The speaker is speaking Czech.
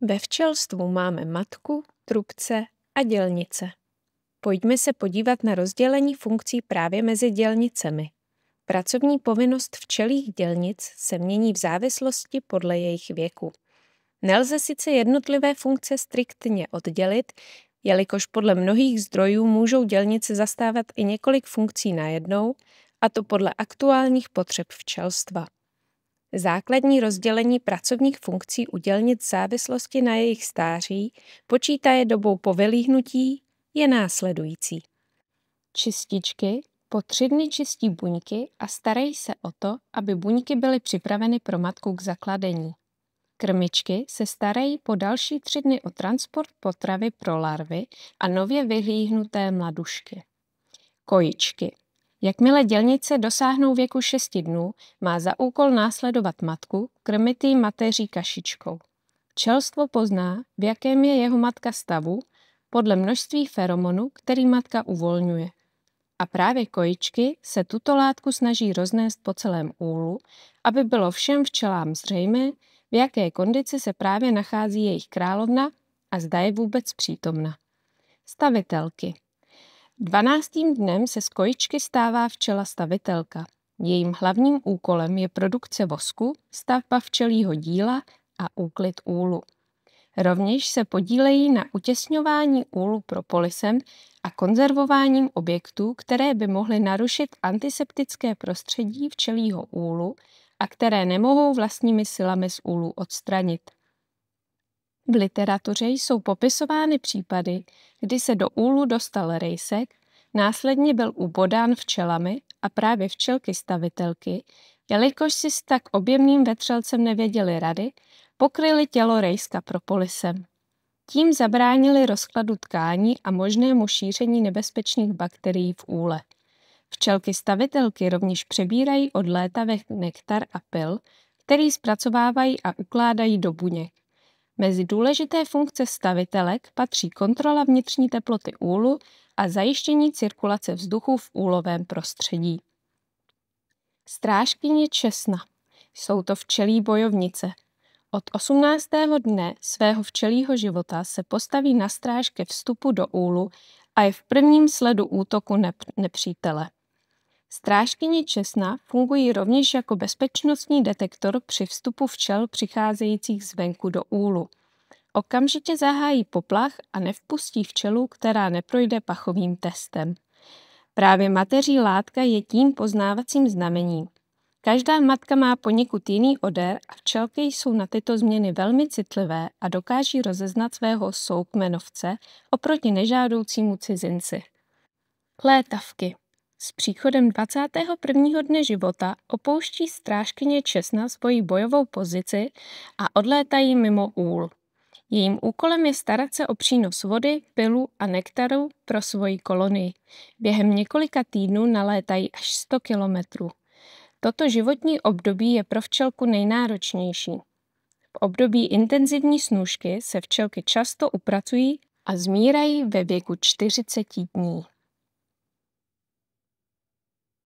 Ve včelstvu máme matku, trubce a dělnice. Pojďme se podívat na rozdělení funkcí právě mezi dělnicemi. Pracovní povinnost včelích dělnic se mění v závislosti podle jejich věku. Nelze sice jednotlivé funkce striktně oddělit, jelikož podle mnohých zdrojů můžou dělnice zastávat i několik funkcí najednou, a to podle aktuálních potřeb včelstva. Základní rozdělení pracovních funkcí u dělnic v závislosti na jejich stáří, počítaje dobou po vylíhnutí, je následující. Čističky po 3 dny čistí buňky a starají se o to, aby buňky byly připraveny pro matku k zakladení. Krmičky se starají po další 3 dny o transport potravy pro larvy a nově vylíhnuté mladušky. Kojičky. Jakmile dělnice dosáhnou věku 6 dnů, má za úkol následovat matku, krmit jí mateří kašičkou. Včelstvo pozná, v jakém je jeho matka stavu, podle množství feromonu, který matka uvolňuje. A právě kojičky se tuto látku snaží roznést po celém úlu, aby bylo všem včelám zřejmé, v jaké kondici se právě nachází jejich královna a zda je vůbec přítomna. Stavitelky. 12. dnem se z kojičky stává včela stavitelka. Jejím hlavním úkolem je produkce vosku, stavba včelího díla a úklid úlu. Rovněž se podílejí na utěsňování úlu propolisem a konzervováním objektů, které by mohly narušit antiseptické prostředí včelího úlu a které nemohou vlastními silami z úlu odstranit. V literatuře jsou popisovány případy, kdy se do úlu dostal rejsek, následně byl ubodán včelami a právě včelky stavitelky, jelikož si s tak objemným vetřelcem nevěděli rady, pokryli tělo rejska propolisem. Tím zabránili rozkladu tkání a možnému šíření nebezpečných bakterií v úle. Včelky stavitelky rovněž přebírají od létavek nektar a pyl, který zpracovávají a ukládají do buněk. Mezi důležité funkce stavitelek patří kontrola vnitřní teploty úlu a zajištění cirkulace vzduchu v úlovém prostředí. Strážkyně česna. Jsou to včelí bojovnice. Od 18. dne svého včelího života se postaví na stráž ke vstupu do úlu a je v prvním sledu útoku nepřítele. Strážkyně česna fungují rovněž jako bezpečnostní detektor při vstupu včel přicházejících zvenku do úlu. Okamžitě zahájí poplach a nevpustí včelu, která neprojde pachovým testem. Právě mateří látka je tím poznávacím znamením. Každá matka má poněkud jiný odér a včelky jsou na tyto změny velmi citlivé a dokáží rozeznat svého soukmenovce oproti nežádoucímu cizinci. Létavky. S příchodem 21. dne života opouští strážkyně česna svoji bojovou pozici a odlétají mimo úl. Jejím úkolem je starat se o přínos vody, pylu a nektaru pro svoji kolonii. Během několika týdnů nalétají až 100 kilometrů. Toto životní období je pro včelku nejnáročnější. V období intenzivní snůšky se včelky často upracují a zmírají ve věku 40 dní.